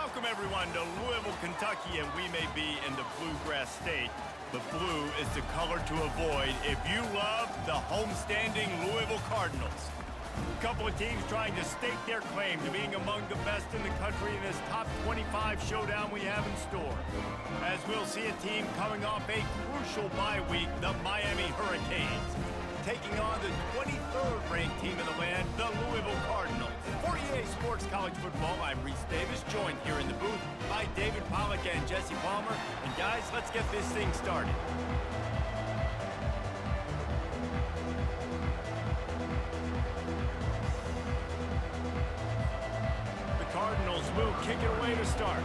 Welcome, everyone, to Louisville, Kentucky, and we may be in the Bluegrass State, but blue is the color to avoid if you love the homestanding Louisville Cardinals. A couple of teams trying to stake their claim to being among the best in the country in this top 25 showdown we have in store. As we'll see a team coming off a crucial bye week, the Miami Hurricanes, taking on the 23rd ranked team in the land, the Louisville Cardinals. For EA Sports College Football, I'm Reese Davis, joined here in the booth by David Pollack and Jesse Palmer. And guys, let's get this thing started. The Cardinals will kick it away to start.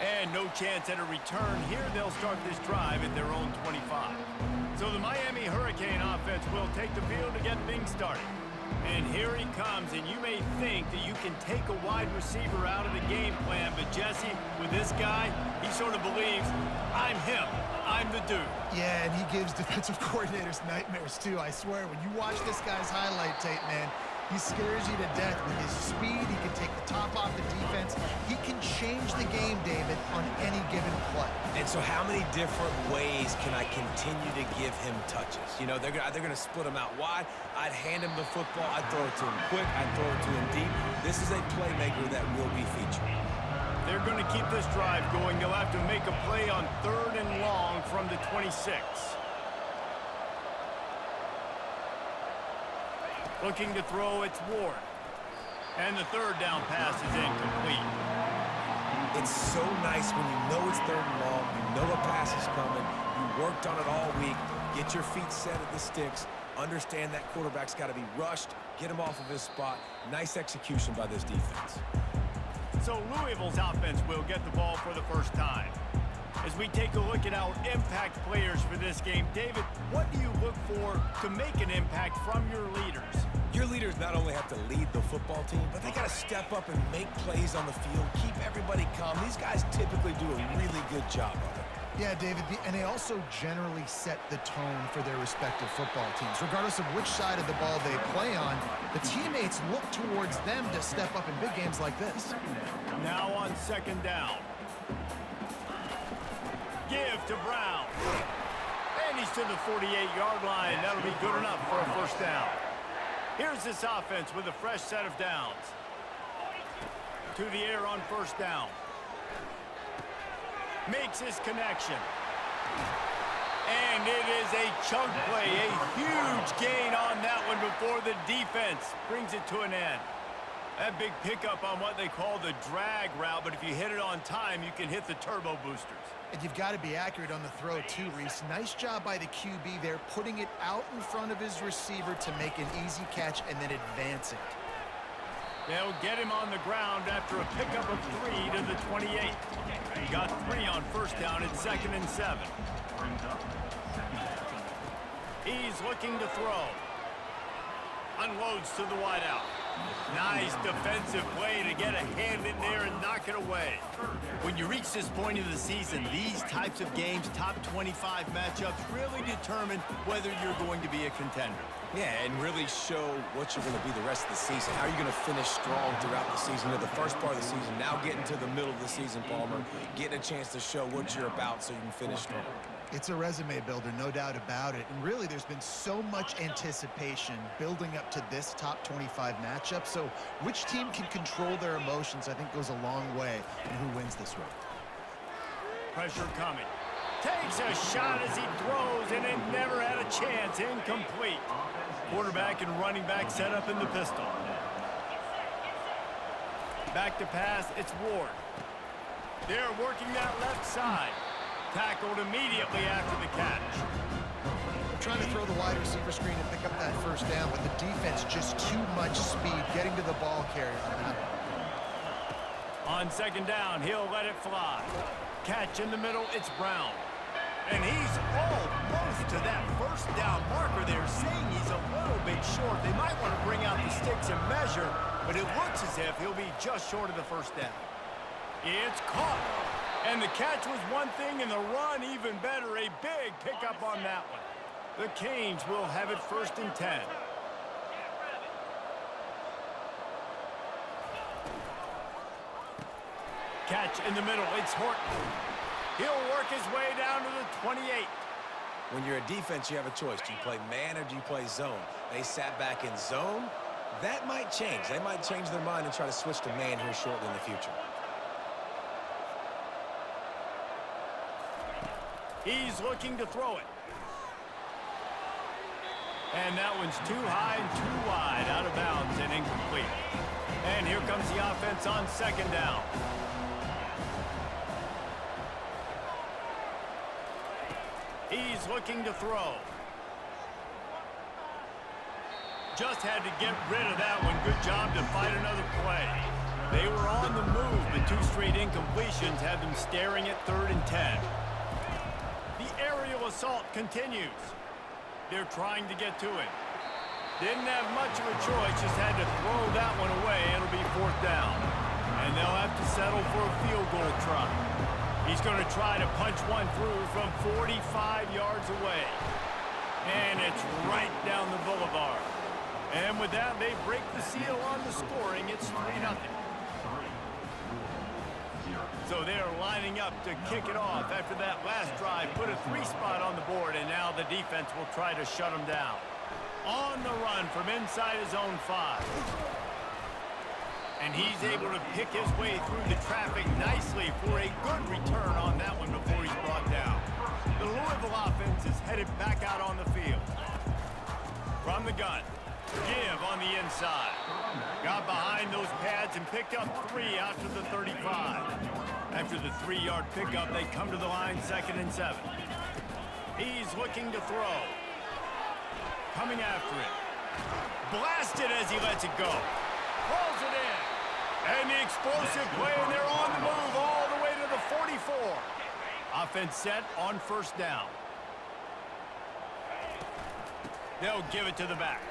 And no chance at a return here. They'll start this drive at their own 25. So the Miami Hurricane offense will take the field to get things started. And here he comes, and you may think that you can take a wide receiver out of the game plan, but Jesse, with this guy, he sort of believes, I'm him, I'm the dude. Yeah, and he gives defensive coordinators nightmares too, I swear. When you watch this guy's highlight tape, man, he scares you to death with his speed. He can take the top off the defense. He can change the game, David, on any given play. And so how many different ways can I continue to give him touches? You know, they're going to split him out wide. I'd hand him the football. I'd throw it to him quick. I'd throw it to him deep. This is a playmaker that will be featured. They're going to keep this drive going. They'll have to make a play on 3rd and long from the 26. Looking to throw, it's Ward. And the 3rd down pass is incomplete. It's so nice when you know it's 3rd and long, you know a pass is coming, you worked on it all week, get your feet set at the sticks, understand that quarterback's got to be rushed, get him off of his spot. Nice execution by this defense. So Louisville's offense will get the ball for the first time. As we take a look at our impact players for this game, David, what do you look for to make an impact from your leaders? Your leaders not only have to lead the football team, but they got to step up and make plays on the field, keep everybody calm. These guys typically do a really good job of it. Yeah, David, and they also generally set the tone for their respective football teams. Regardless of which side of the ball they play on, the teammates look towards them to step up in big games like this. Now on 2nd down. Give to Brown. And he's to the 48-yard line. That'll be good enough for a 1st down. Here's this offense with a fresh set of downs. To the air on 1st down. Makes his connection. And it is a chunk play. A huge gain on that one before the defense brings it to an end. That big pickup on what they call the drag route, but if you hit it on time, you can hit the turbo boosters. And you've got to be accurate on the throw too, Reese. Nice job by the QB there, putting it out in front of his receiver to make an easy catch and then advancing. They'll get him on the ground after a pickup of 3 to the 28. He got 3 on 1st down at 2nd and 7. He's looking to throw. Unloads to the wideout. Nice defensive play to get a hand in there and knock it away. When you reach this point of the season, these types of games, top 25 matchups, really determine whether you're going to be a contender. Yeah, and really show what you're going to be the rest of the season. How are you going to finish strong throughout the season, or the first part of the season, now getting to the middle of the season, Palmer, getting a chance to show what you're about so you can finish strong. It's a resume builder, no doubt about it. And really, there's been so much anticipation building up to this top 25 matchup. So which team can control their emotions, I think, goes a long way in who wins this one. Pressure coming. Takes a shot as he throws, and it never had a chance. Incomplete. Quarterback and running back set up in the pistol. Back to pass, it's Ward. They're working that left side. Tackled immediately after the catch. They're trying to throw the wide receiver screen and pick up that 1st down, but the defense just too much speed getting to the ball carrier on that one. On 2nd down, he'll let it fly. Catch in the middle, it's Brown. And he's almost to that 1st down marker there, saying he's a little bit short. They might want to bring out the sticks and measure, but it looks as if he'll be just short of the 1st down. It's caught. And the catch was one thing, and the run even better. A big pickup on that one. The Canes will have it 1st and 10. stretch in the middle. It's Horton. He'll work his way down to the 28. When you're a defense, you have a choice. Do you play man or do you play zone? They sat back in zone. That might change. They might change their mind and try to switch to man here shortly in the future. He's looking to throw it. And that one's too high and too wide, out of bounds and incomplete. And here comes the offense on second down. He's looking to throw. Just had to get rid of that one. Good job to fight another play. They were on the move, but 2 straight incompletions had them staring at 3rd and 10. The aerial assault continues. They're trying to get to it. Didn't have much of a choice, just had to throw that one away. It'll be 4th down. And they'll have to settle for a field goal try. He's going to try to punch one through from 45 yards away. And it's right down the boulevard. And with that, they break the seal on the scoring. It's 3-0. So they're lining up to kick it off after that last drive. Put a 3 spot on the board, and now the defense will try to shut them down. On the run from inside his own 5. And he's able to pick his way through the traffic nicely for a good return on that one before he's brought down. The Louisville offense is headed back out on the field. From the gun. Give on the inside. Got behind those pads and picked up 3 out to the 35. After the 3-yard pickup, they come to the line 2nd and 7. He's looking to throw. Coming after it. Blasted as he lets it go. Rolls it in. And the explosive play, and they're on the move all the way to the 44. Offense set on 1st down. They'll give it to the back.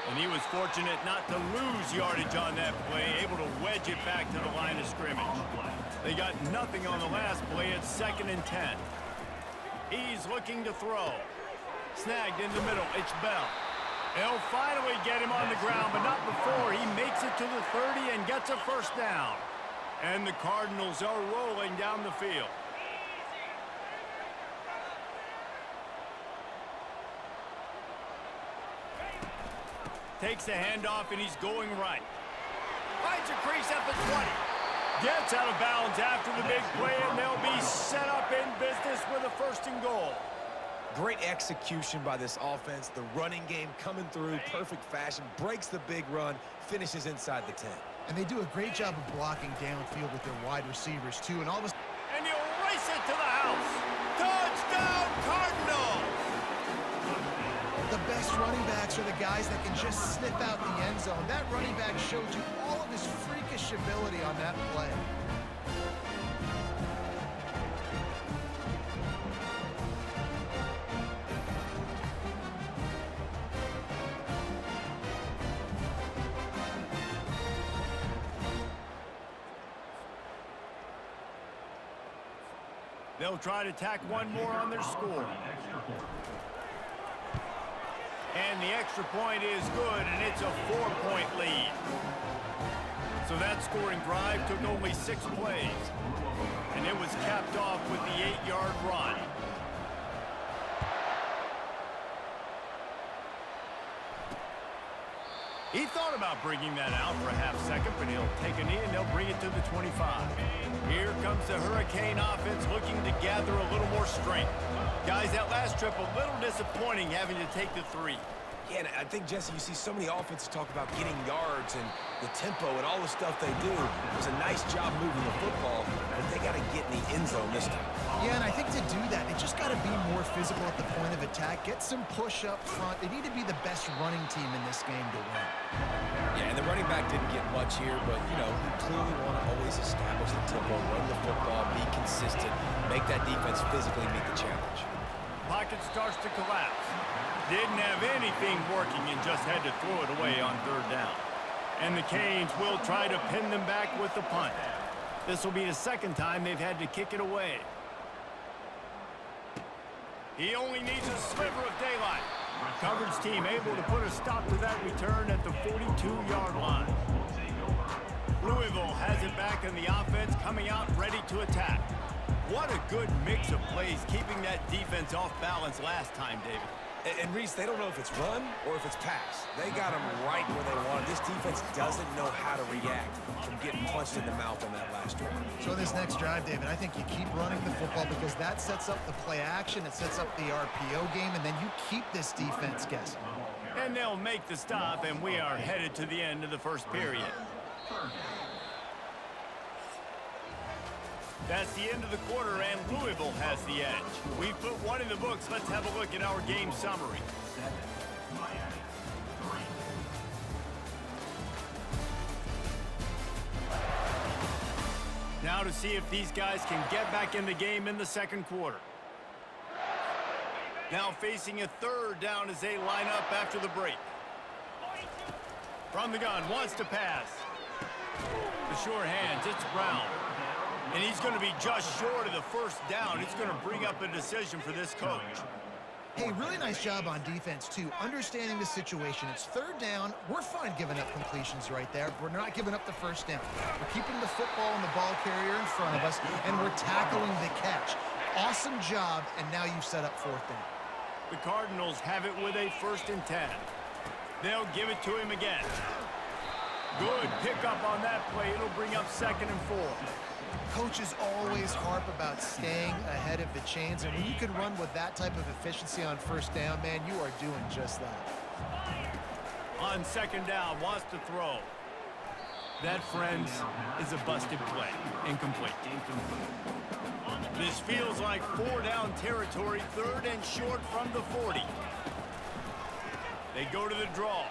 And he was fortunate not to lose yardage on that play, able to wedge it back to the line of scrimmage. They got nothing on the last play. It's 2nd and 10. He's looking to throw. Snagged in the middle. It's Bell. They'll finally get him on the ground, but not before he makes it to the 30 and gets a 1st down. And the Cardinals are rolling down the field. Takes the handoff, and he's going right. Finds a crease at the 20. Gets out of bounds after the big play, and they'll be set up in business with a 1st and goal. Great execution by this offense. The running game coming through, perfect fashion, breaks the big run, finishes inside the 10. And they do a great job of blocking downfield with their wide receivers, too. And all of a sudden, and he'll race it to the house. Touchdown, Cardinals! the best running backs are the guys that can just sniff out the end zone. That running back showed you all of his freakish ability on that play. They'll try to tack one more on their score. And the extra point is good, and it's a 4-point lead. So that scoring drive took only 6 plays. And it was capped off with the 8-yard run. He thought about bringing that out for a half second, but he'll take a knee and they'll bring it to the 25. Here comes the Hurricane offense looking to gather a little more strength. Guys, that last trip a little disappointing having to take the 3. Yeah, and I think, Jesse, you see so many offenses talk about getting yards and the tempo and all the stuff they do. It was a nice job moving the football, but they got to get in the end zone this time. Yeah, and I think to do that, they just got to be more physical at the point of attack, get some push up front. They need to be the best running team in this game to win. Yeah, and the running back didn't get much here, but, you know, you clearly want to always establish the tempo, run the football, be consistent, make that defense physically meet the challenge. Pocket starts to collapse. Didn't have anything working and just had to throw it away on 3rd down. And the Canes will try to pin them back with the punt. This will be the 2nd time they've had to kick it away. He only needs a sliver of daylight. Coverage team able to put a stop to that return at the 42-yard line. Louisville has it back in the offense, coming out ready to attack. What a good mix of plays, keeping that defense off balance last time, David. And Reese, they don't know if it's run or if it's pass. They got them right where they want it. This defense doesn't know how to react from getting punched in the mouth on that last drive. So this next drive, David, I think you keep running the football because that sets up the play action, it sets up the RPO game, and then you keep this defense guessing. And they'll make the stop, and we are headed to the end of the first period. That's the end of the quarter, and Louisville has the edge. We've put one in the books. Let's have a look at our game summary. Now to see if these guys can get back in the game in the second quarter. Now facing a third down as they line up after the break. From the gun, wants to pass. The short hands, it's Brown. And he's going to be just short of the first down. It's going to bring up a decision for this coach. Hey, really nice job on defense, too. Understanding the situation. It's third down. We're fine giving up completions right there. We're not giving up the first down. We're keeping the football and the ball carrier in front of us, and we're tackling the catch. Awesome job, and now you've set up fourth down. The Cardinals have it with a 1st and 10. They'll give it to him again. Good pickup on that play. It'll bring up 2nd and 4. Coaches always harp about staying ahead of the chains, and when you can run with that type of efficiency on first down, man, you are doing just that. On 2nd down, wants to throw. That, friends, is a busted play. Incomplete. This feels like 4-down territory, 3rd and short from the 40. They go to the draw.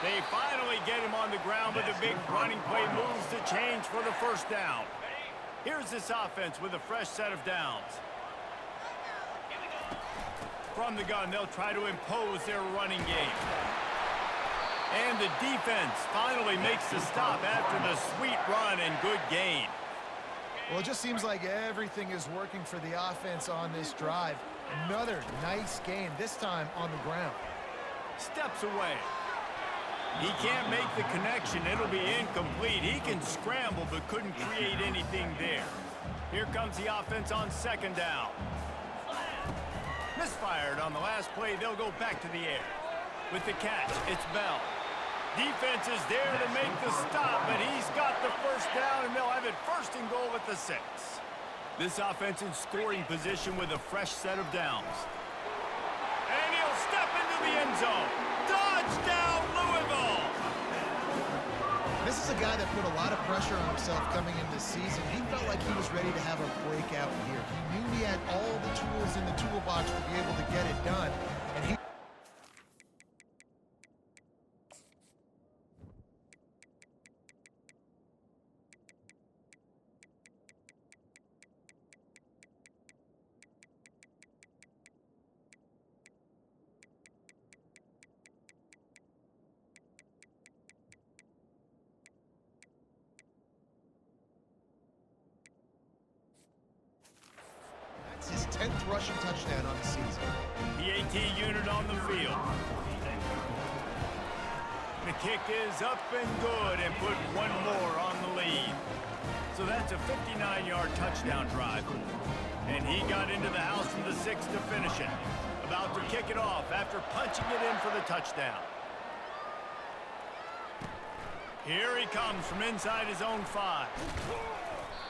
They finally get him on the ground, but the big running play moves the change for the first down. Here's this offense with a fresh set of downs. From the gun, they'll try to impose their running game. And the defense finally makes the stop after the sweet run and good gain. Well, it just seems like everything is working for the offense on this drive. Another nice gain, this time on the ground. Steps away. He can't make the connection. It'll be incomplete. He can scramble, but couldn't create anything there. Here comes the offense on 2nd down. Misfired on the last play. They'll go back to the air. With the catch, it's Bell. Defense is there to make the stop, but he's got the first down, and they'll have it 1st and goal at the 6. This offense in scoring position with a fresh set of downs. And he'll step into the end zone. Touchdown, Louisville! This is a guy that put a lot of pressure on himself coming into this season. He felt like he was ready to have a breakout year. He knew he had all the tools in the toolbox to be able to get it done, and he his 10th rushing touchdown on the season. PAT unit on the field. The kick is up and good and put one more on the lead. So that's a 59-yard touchdown drive. And he got into the house from the 6 to finish it. About to kick it off after punching it in for the touchdown. Here he comes from inside his own 5.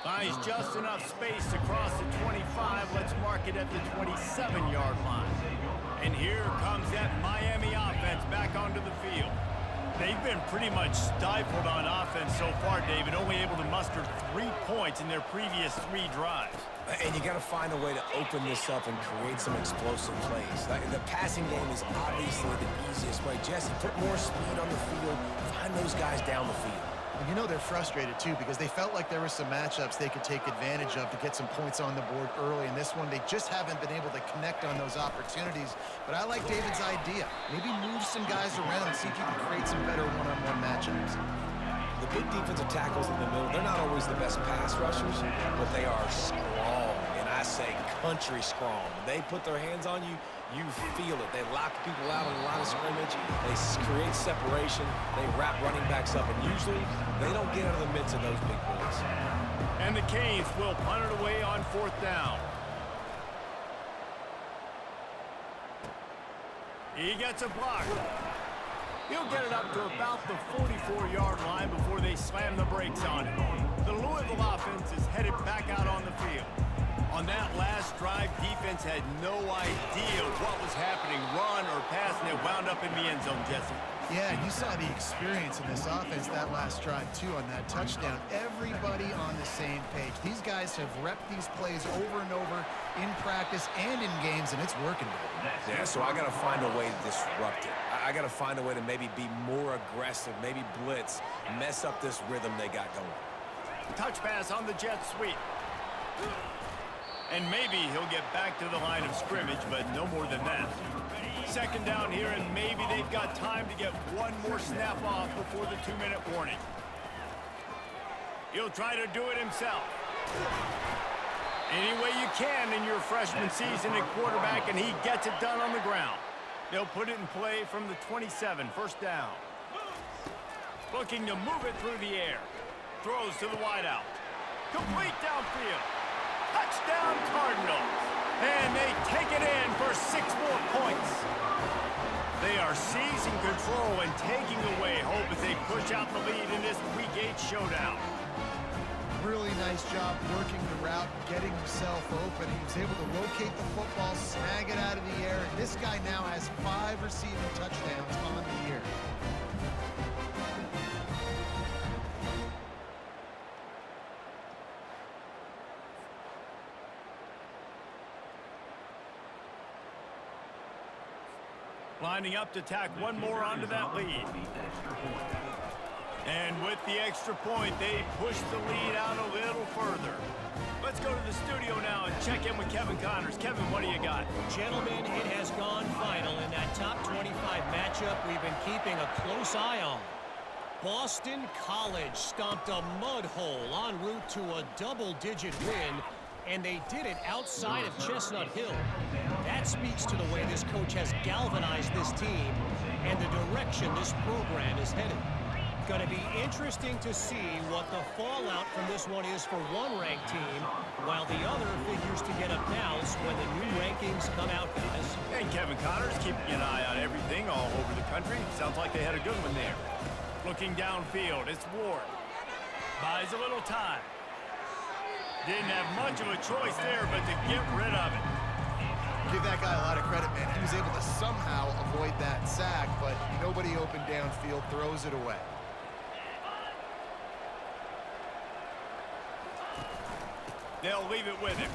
Finds just enough space to cross the 25. Let's mark it at the 27-yard line. And here comes that Miami offense back onto the field. They've been pretty much stifled on offense so far, David, only able to muster 3 points in their previous 3 drives. And you got to find a way to open this up and create some explosive plays. The passing game is obviously the easiest way. Jesse, put more speed on the field. Find those guys down the field. And you know they're frustrated, too, because they felt like there were some matchups they could take advantage of to get some points on the board early. In this one, they just haven't been able to connect on those opportunities. But I like David's idea. Maybe move some guys around and see if you can create some better one-on-one matchups. The big defensive tackles in the middle, they're not always the best pass rushers, but they are strong in isolation. say country strong. When they put their hands on you, you feel it. They lock people out on the line of scrimmage. They create separation. They wrap running backs up, and usually they don't get out of the midst of those big boys. And the Canes will punt it away on 4th down. He gets a block. He'll get it up to about the 44-yard line before they slam the brakes on it. The Louisville offense is headed back out on the field. On that last drive, defense had no idea what was happening, run or pass, and it wound up in the end zone, Jesse. Yeah, you saw the experience in this offense that last drive, too, on that touchdown. Everybody on the same page. These guys have repped these plays over and over in practice and in games, and it's working, baby. Yeah, so I got to find a way to disrupt it. I got to find a way to maybe be more aggressive, maybe blitz, mess up this rhythm they got going. Touch pass on the jet sweep. And maybe he'll get back to the line of scrimmage, but no more than that. 2nd down here, and maybe they've got time to get one more snap off before the 2-minute warning. He'll try to do it himself. Any way you can in your freshman season at quarterback, and he gets it done on the ground. They'll put it in play from the 27, 1st down. Looking to move it through the air. Throws to the wideout. Complete downfield. Touchdown Cardinals. And they take it in for 6 more points. They are seizing control and taking away hope as they push out the lead in this Week 8 showdown. Really nice job working the route, getting himself open. He was able to locate the football, snag it out of the air, and this guy now has 5 receiving touchdowns on the year. Lining up to tack one more onto that lead. And with the extra point, they push the lead out a little further. Let's go to the studio now and check in with Kevin Connors. Kevin, what do you got? Gentlemen, it has gone final in that top 25 matchup we've been keeping a close eye on. Boston College stomped a mud hole en route to a double-digit win, and they did it outside of Chestnut Hill. That speaks to the way this coach has galvanized this team and the direction this program is headed. Going to be interesting to see what the fallout from this one is for one ranked team, while the other figures to get a bounce when the new rankings come out, guys. And Kevin Connors keeping an eye on everything all over the country. Sounds like they had a good one there. Looking downfield, it's Ward. Buys a little time. Didn't have much of a choice there, but to get rid of it. Give that guy a lot of credit, man. He was able to somehow avoid that sack, but nobody open downfield, throws it away. They'll leave it with him.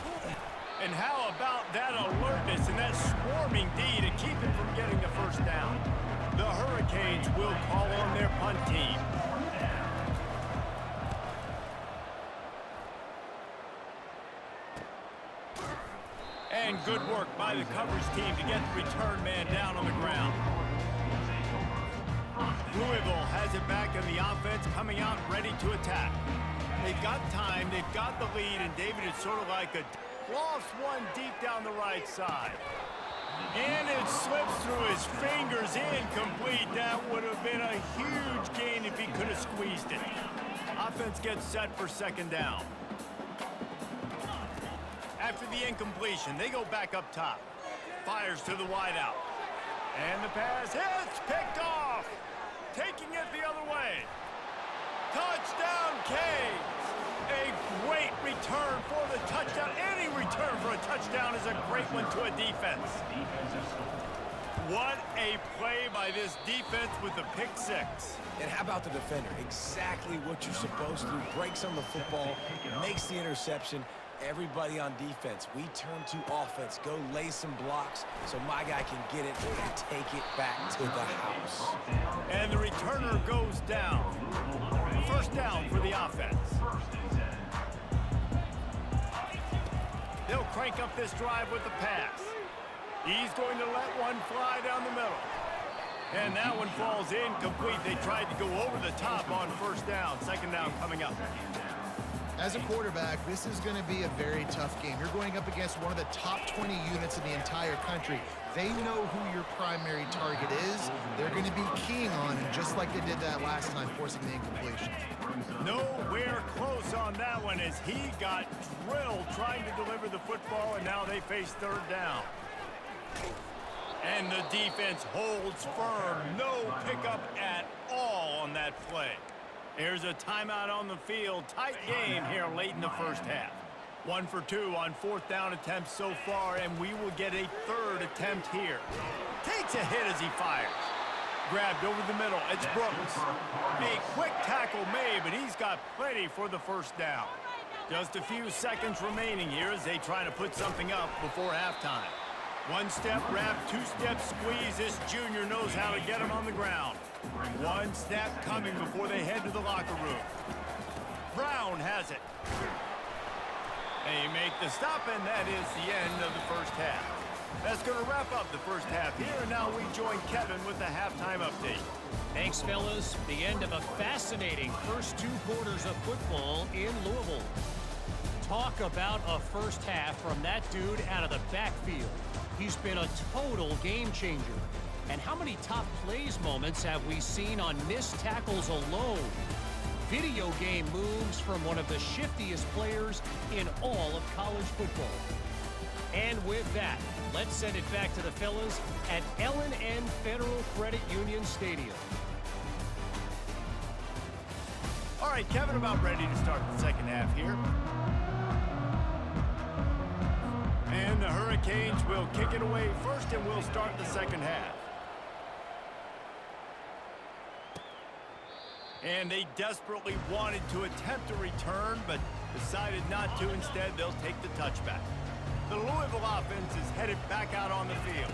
And how about that alertness and that swarming D to keep him from getting the 1st down? The Hurricanes will call on their punt team. And good work by the coverage team to get the return man down on the ground. Louisville has it back in the offense, coming out ready to attack. They've got time, they've got the lead, and David is sort of like a lofts one deep down the right side. And it slips through his fingers, incomplete. That would have been a huge gain if he could have squeezed it. Offense gets set for 2nd down. After the incompletion, they go back up top. Fires to the wideout. And the pass hits, picked off. Taking it the other way. Touchdown, Canes. A great return for the touchdown. Any return for a touchdown is a great one to a defense. What a play by this defense with the pick 6. And how about the defender? Exactly what you're supposed to do. Breaks on the football, makes the interception. Everybody on defense, we turn to offense. Go lay some blocks so my guy can get it and take it back to the house. And the returner goes down. 1st down for the offense. They'll crank up this drive with the pass. He's going to let one fly down the middle. And that one falls incomplete. They tried to go over the top on 1st down. 2nd down coming up. As a quarterback, this is going to be a very tough game. You're going up against one of the top 20 units in the entire country. They know who your primary target is. They're going to be keying on him, just like they did that last time, forcing the incompletion. Nowhere close on that one as he got drilled trying to deliver the football, and now they face third down. And the defense holds firm. No pickup at all on that play. Here's a timeout on the field. Tight game here late in the first half. 1 for 2 on fourth down attempts so far, and we will get a third attempt here. Takes a hit as he fires. Grabbed over the middle. It's Brooks. A quick tackle made, but he's got plenty for the first down. Just a few seconds remaining here as they try to put something up before halftime. One step wrap, two step squeeze. This junior knows how to get him on the ground. One snap coming before they head to the locker room. Brown has it. They make the stop, and that is the end of the first half. That's going to wrap up the first half here, and now we join Kevin with the halftime update. Thanks, fellas. The end of a fascinating first 2 quarters of football in Louisville. Talk about a first half from that dude out of the backfield. He's been a total game changer. And how many top plays moments have we seen on missed tackles alone? Video game moves from one of the shiftiest players in all of college football. And with that, let's send it back to the fellas at L&N Federal Credit Union Stadium. All right, Kevin, about ready to start the second half here. And the Hurricanes will kick it away first, and we'll start the second half. And they desperately wanted to attempt a return, but decided not to. Instead, they'll take the touchback. The Louisville offense is headed back out on the field.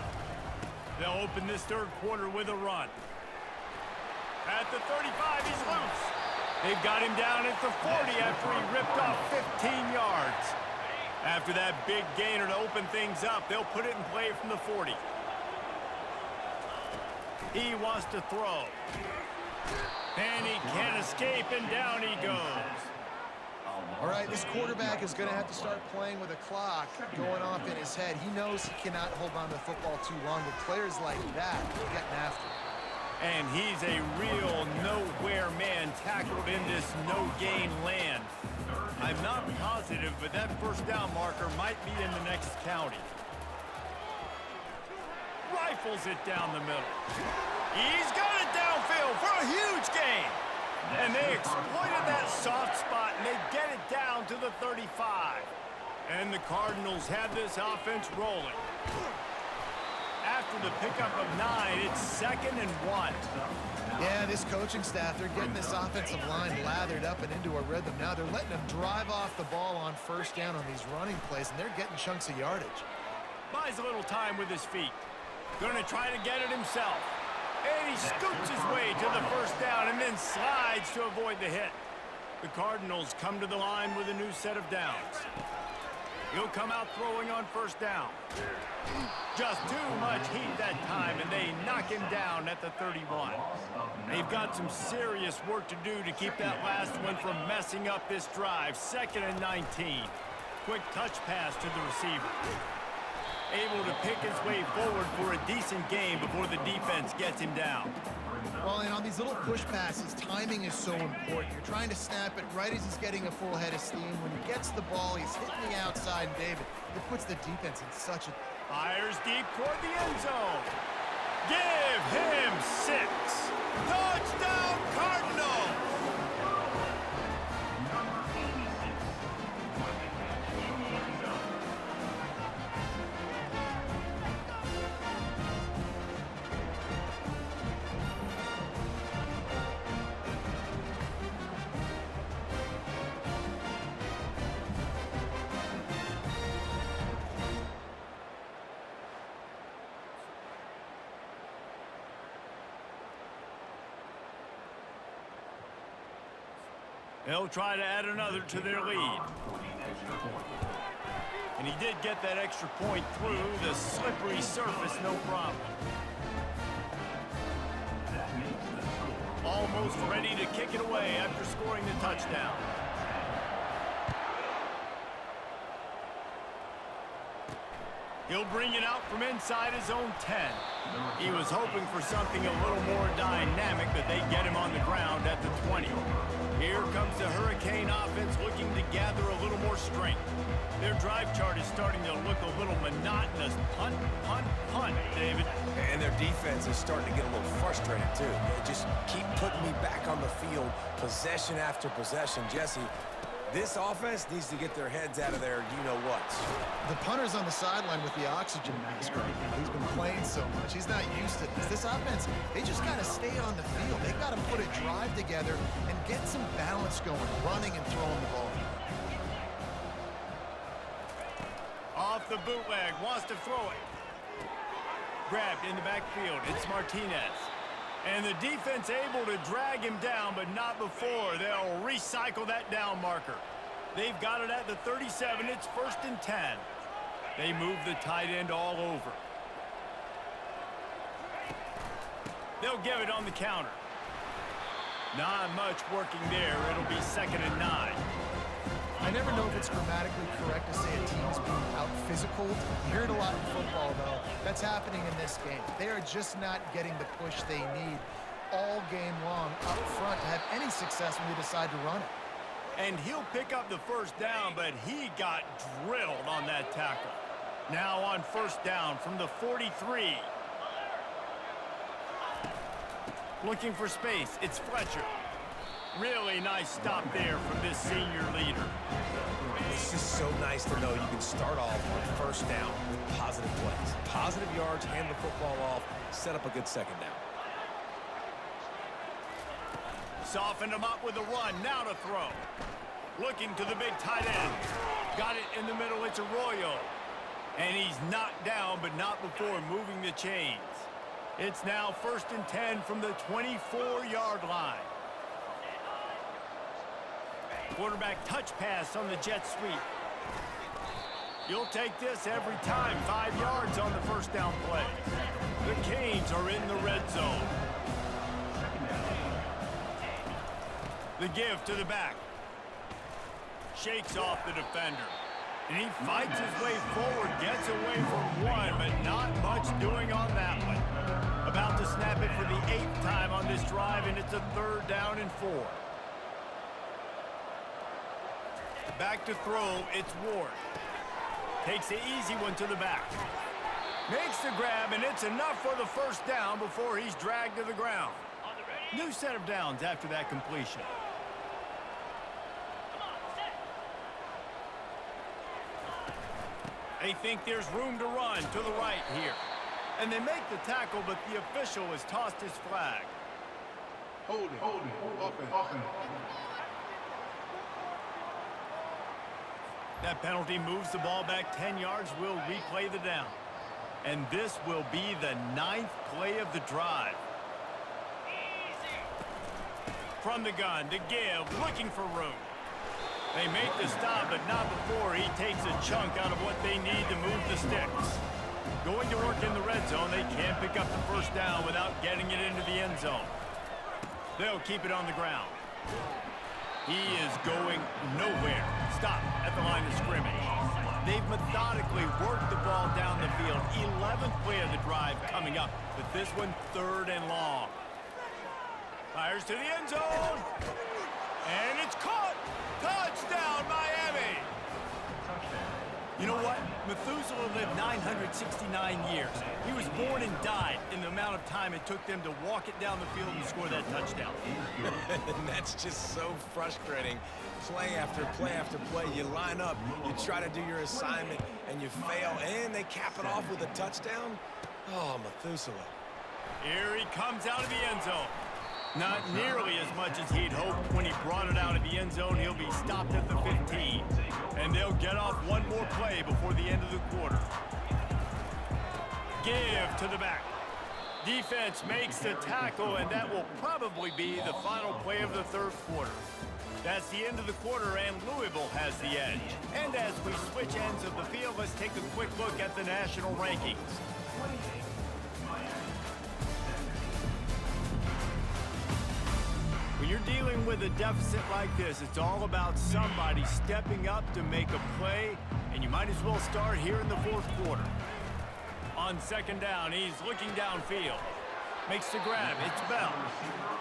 They'll open this third quarter with a run. At the 35, he's loose. They've got him down at the 40 after he ripped off 15 yards. After that big gainer to open things up, they'll put it in play from the 40. He wants to throw. And he can't escape, and down he goes. All right, this quarterback is going to have to start playing with a clock going off in his head. He knows he cannot hold on to the football too long, but players like that are getting after him. And he's a real nowhere man tackled in this no-gain land. I'm not positive, but that first down marker might be in the next county. Rifles it down the middle. He's got it downfield for a huge gain. And they exploited that soft spot, and they get it down to the 35. And the Cardinals have this offense rolling. After the pickup of 9, it's 2nd and 1. Yeah, this coaching staff, they're getting this offensive line lathered up and into a rhythm. Now they're letting them drive off the ball on first down on these running plays, and they're getting chunks of yardage. Buys a little time with his feet. Going to try to get it himself. And he scoots his way to the first down and then slides to avoid the hit. The Cardinals come to the line with a new set of downs. He'll come out throwing on first down. Just too much heat that time, and they knock him down at the 31. They've got some serious work to do to keep that last one from messing up this drive. 2nd and 19. Quick touch pass to the receiver. Able to pick his way forward for a decent game before the defense gets him down. Well, and on these little push passes, timing is so important. You're trying to snap it right as he's getting a full head of steam. When he gets the ball, he's hitting the outside, and David, it puts the defense in such a... Fires deep toward the end zone. Give him 6. Touchdown, Cardinals! They'll try to add another to their lead. And he did get that extra point through the slippery surface, no problem. Almost ready to kick it away after scoring the touchdown. He'll bring it out from inside his own 10. He was hoping for something a little more dynamic, but they get him on the ground at the 20. Here comes the Hurricane offense looking to gather a little more strength. Their drive chart is starting to look a little monotonous. Punt, punt, punt, David. And their defense is starting to get a little frustrated, too. They just keep putting me back on the field, possession after possession. Jesse, this offense needs to get their heads out of their you-know-what. The punter's on the sideline with the oxygen mask right now. He's been playing so much. He's not used to this. This offense, they just got to stay on the field. They got to put a drive together and get some balance going, running and throwing the ball. Off the bootleg, wants to throw it. Grabbed in the backfield, it's Martinez. And the defense able to drag him down, but not before. They'll recycle that down marker. They've got it at the 37. It's 1st and 10. They move the tight end all over. They'll give it on the counter. Not much working there. It'll be 2nd and 9. I never know if it's grammatically correct to say a team is being out-physicaled. You hear it a lot in football, though. That's happening in this game. They are just not getting the push they need all game long up front to have any success when they decide to run it. And he'll pick up the 1st down, but he got drilled on that tackle. Now on 1st down from the 43. Looking for space. It's Fletcher. Really nice stop there from this senior leader. It's just so nice to know you can start off on 1st down with positive plays. Positive yards, hand the football off, set up a good 2nd down. Softened him up with a run, now to throw. Looking to the big tight end. Got it in the middle, it's Arroyo. And he's knocked down, but not before moving the chains. It's now 1st and 10 from the 24-yard line. Quarterback touch pass on the jet sweep. You'll take this every time. 5 yards on the 1st down play. The Canes are in the red zone. The give to the back. Shakes off the defender. And he fights his way forward, gets away from one, but not much doing on that one. About to snap it for the 8th time on this drive, and it's a 3rd down and 4. Back to throw, it's Ward. Takes the easy one to the back. Makes the grab, and it's enough for the 1st down before he's dragged to the ground. New set of downs after that completion. They think there's room to run to the right here. And they make the tackle, but the official has tossed his flag. Hold it. Offense. That penalty moves the ball back 10 yards. We'll replay the down. And this will be the 9th play of the drive. From the gun to give, looking for room. They make the stop, but not before he takes a chunk out of what they need to move the sticks. Going to work in the red zone, they can't pick up the 1st down without getting it into the end zone. They'll keep it on the ground. He is going nowhere. Stop at the line of scrimmage. They've methodically worked the ball down the field. 11th play of the drive coming up, but this one 3rd and long. Fires to the end zone. And it's caught. Touchdown, Miami. You know what? Methuselah lived 969 years. He was born and died in the amount of time it took them to walk it down the field and score that touchdown. And that's just so frustrating. Play after play after play. You line up, you try to do your assignment, and you fail, and they cap it off with a touchdown? Oh, Methuselah. Here he comes out of the end zone. Not nearly as much as he'd hoped when he brought it out of the end zone. He'll be stopped at the 15. And they'll get off one more play before the end of the quarter. Give to the back. Defense makes the tackle, and that will probably be the final play of the 3rd quarter. That's the end of the quarter, and Louisville has the edge. And as we switch ends of the field, let's take a quick look at the national rankings. When you're dealing with a deficit like this, it's all about somebody stepping up to make a play, and you might as well start here in the 4th quarter. On second down, he's looking downfield. Makes the grab. It's Bell.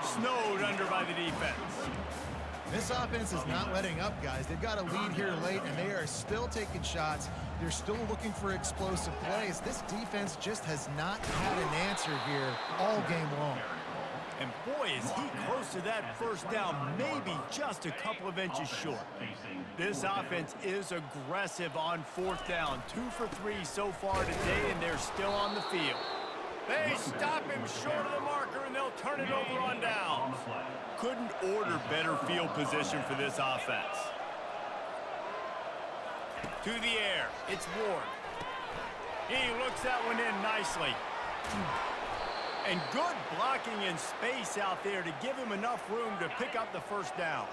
Snowed under by the defense. This offense is not letting up, guys. They've got a lead here late, and they are still taking shots. They're still looking for explosive plays. This defense just has not had an answer here all game long. And boy, is he close to that first down, maybe just a couple of inches short. This offense is aggressive on fourth down. 2 for 3 so far today, and they're still on the field. They stop him short of the marker, and they'll turn it over on down. Couldn't order better field position for this offense. To the air, it's Ward. He looks that one in nicely. And good blocking in space out there to give him enough room to pick up the first down.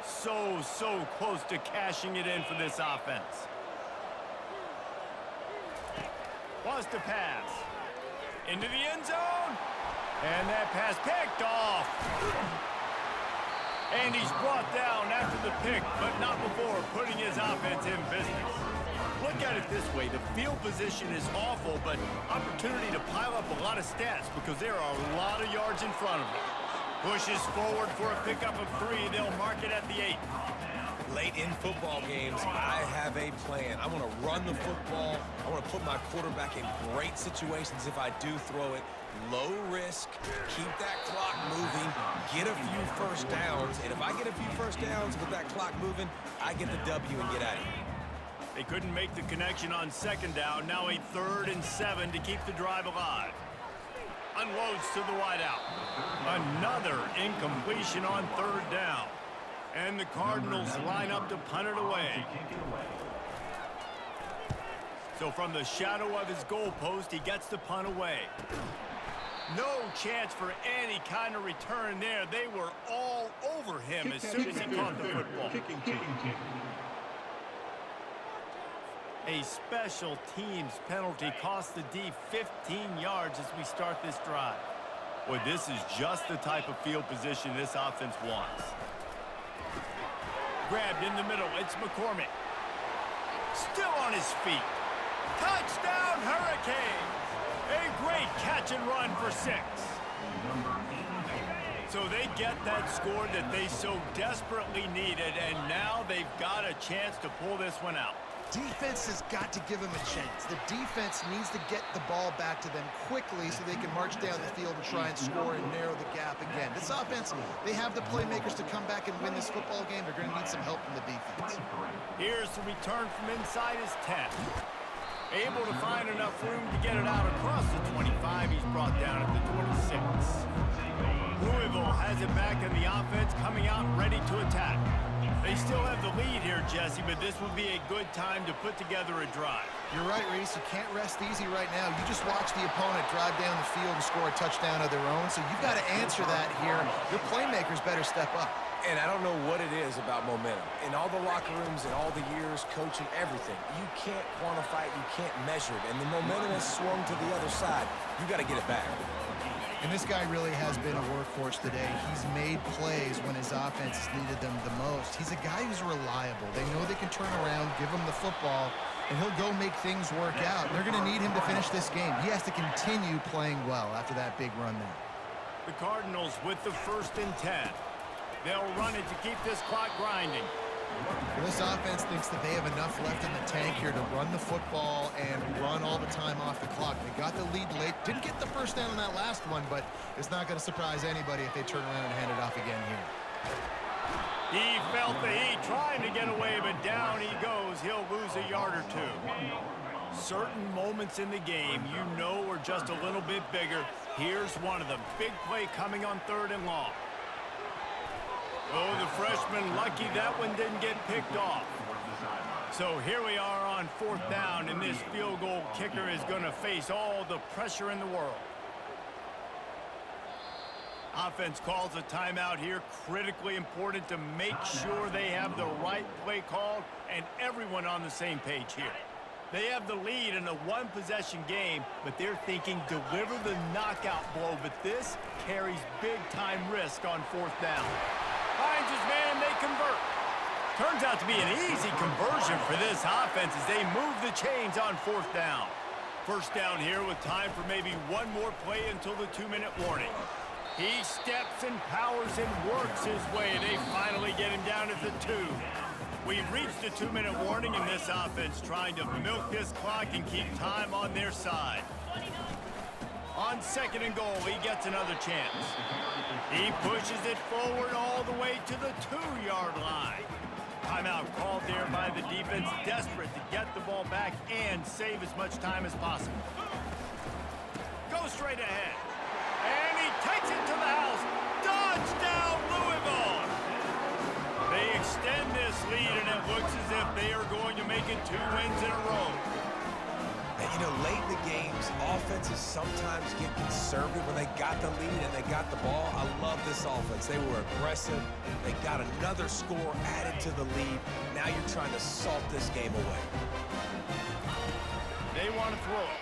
So close to cashing it in for this offense. Wants to pass. Into the end zone. And that pass picked off. And he's brought down after the pick, but not before putting his offense in business. Look at it this way. The field position is awful, but opportunity to pile up a lot of stats because there are a lot of yards in front of him. Pushes forward for a pickup of 3. They'll mark it at the 8. Late in football games, I have a plan. I want to run the football. I want to put my quarterback in great situations if I do throw it. Low risk, keep that clock moving, get a few first downs. And if I get a few first downs with that clock moving, I get the W and get out of here. They couldn't make the connection on second down. Now a 3rd and 7 to keep the drive alive. Unloads to the wideout. Another incompletion on 3rd down. And the Cardinals line up to punt it away. So from the shadow of his goalpost, he gets the punt away. No chance for any kind of return there. They were all over him as soon as he caught the football. A special teams penalty cost the D 15 yards as we start this drive. Boy, this is just the type of field position this offense wants. Grabbed in the middle, it's McCormick. Still on his feet. Touchdown, Hurricanes! A great catch and run for 6. So they get that score that they so desperately needed, and now they've got a chance to pull this one out. Defense has got to give them a chance. The defense needs to get the ball back to them quickly so they can march down the field and try and score and narrow the gap again. This offense, they have the playmakers to come back and win this football game. They're going to need some help from the defense. Here's the return from inside his 10. Able to find enough room to get it out across the 25. He's brought down at the 26. Louisville has it back in the offense, coming out ready to attack. They still have the lead here, Jesse, but this would be a good time to put together a drive. You're right, Reese. You can't rest easy right now. You just watch the opponent drive down the field and score a touchdown of their own, so you've got to answer that here. Your playmakers better step up. And I don't know what it is about momentum. In all the locker rooms and all the years, coaching, everything, you can't quantify it, you can't measure it. And the momentum has swung to the other side. You got to get it back. And this guy really has been a workhorse today. He's made plays when his offense has needed them the most. He's a guy who's reliable. They know they can turn around, give him the football, and he'll go make things work out. They're going to need him to finish this game. He has to continue playing well after that big run there. The Cardinals with the 1st and 10. They'll run it to keep this clock grinding. Well, this offense thinks that they have enough left in the tank here to run the football and run all the time off the clock. They got the lead late. Didn't get the first down on that last one, but it's not going to surprise anybody if they turn around and hand it off again here. He felt the heat trying to get away, but down he goes. He'll lose a yard or 2. Certain moments in the game you know are just a little bit bigger. Here's one of them. Big play coming on 3rd and long. Oh, the freshman lucky that one didn't get picked off. So here we are on 4th down, and this field goal kicker is going to face all the pressure in the world. Offense calls a timeout here. Critically important to make sure they have the right play called and everyone on the same page here. They have the lead in a 1-possession game, but they're thinking deliver the knockout blow, but this carries big-time risk on 4th down. Finds his man, they convert. Turns out to be an easy conversion for this offense as they move the chains on 4th down. First down here with time for maybe one more play until the 2-minute warning. He steps and powers and works his way. They finally get him down at the 2. We've reached the 2-minute warning, and this offense trying to milk this clock and keep time on their side. On 2nd and goal, he gets another chance. He pushes it forward all the way to the 2-yard line. Timeout called there by the defense, desperate to get the ball back and save as much time as possible. Go straight ahead. And he takes it to the house. Touchdown, Louisville! They extend this lead, and it looks as if they are going to make it 2 wins in a row. And, you know, late in the games, offenses sometimes get conservative when they got the lead and they got the ball. I love this offense. They were aggressive. They got another score added to the lead. Now you're trying to salt this game away. They want to throw it.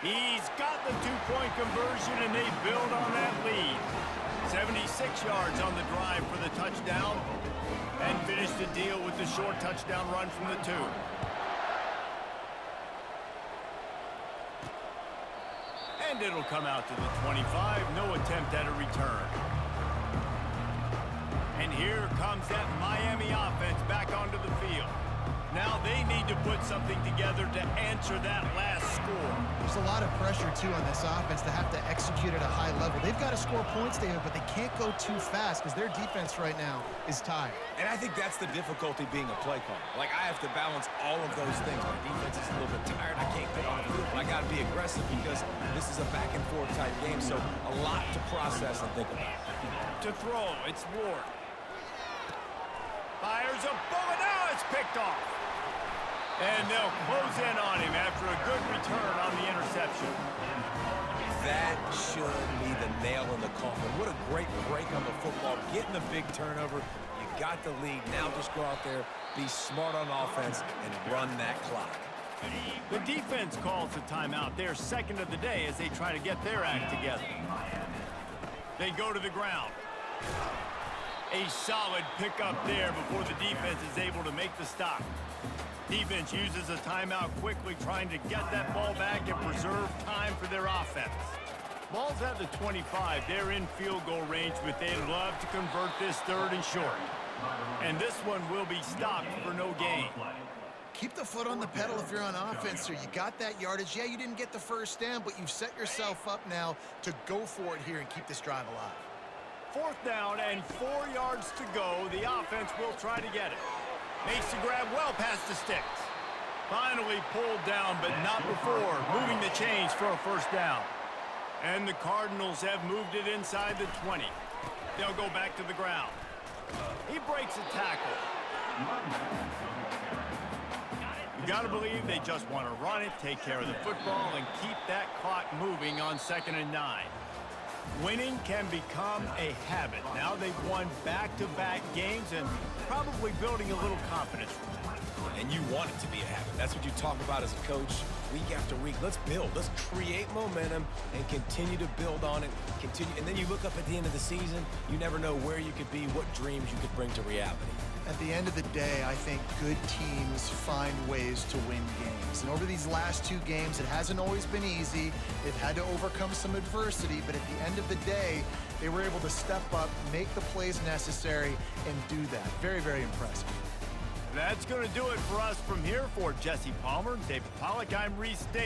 He's got the 2-point conversion, and they build on that lead. 76 yards on the drive for the touchdown, and finish the deal with the short touchdown run from the 2. And it'll come out to the 25. No attempt at a return. And here comes that Miami offense back onto the field. Now they need to put something together to answer that last score. There's a lot of pressure, too, on this offense to have to execute at a high level. They've got to score points, David, but they can't go too fast because their defense right now is tired. And I think that's the difficulty being a play caller. Like, I have to balance all of those things. My defense is a little bit tired. I can't get on the field, but I got to be aggressive because this is a back-and-forth type game, so a lot to process and think about. To throw, it's Ward. Fires a bullet. Now it's picked off. And they'll close in on him after a good return on the interception. That should be the nail in the coffin. What a great break on the football. Getting the big turnover. You got the lead. Now just go out there, be smart on offense, and run that clock. The defense calls the timeout. They're second of the day as they try to get their act together. They go to the ground. A solid pickup there before the defense is able to make the stop. Defense uses a timeout quickly, trying to get that ball back and preserve time for their offense. Ball's at the 25. They're in field goal range, but they'd love to convert this 3rd and short. And this one will be stopped for no gain. Keep the foot on the pedal if you're on offense, sir. You got that yardage. Yeah, you didn't get the first down, but you've set yourself up now to go for it here and keep this drive alive. 4th down and 4 yards to go. The offense will try to get it. Makes the grab well past the sticks. Finally pulled down, but not before moving the chains for a 1st down. And the Cardinals have moved it inside the 20. They'll go back to the ground. He breaks a tackle. You got to believe they just want to run it, take care of the football, and keep that clock moving on 2nd and 9. Winning can become a habit. Now they've won back-to-back games and probably building a little confidence from that. And you want it to be a habit. That's what you talk about as a coach week after week. Let's build. Let's create momentum and continue to build on it. And then you look up at the end of the season, you never know where you could be, what dreams you could bring to reality. At the end of the day, I think good teams find ways to win games. And over these last 2 games, it hasn't always been easy. They've had to overcome some adversity, but at the end of the day, they were able to step up, make the plays necessary, and do that. Very, very impressive. That's going to do it for us from here. For Jesse Palmer, David Pollack, I'm Reese Davis.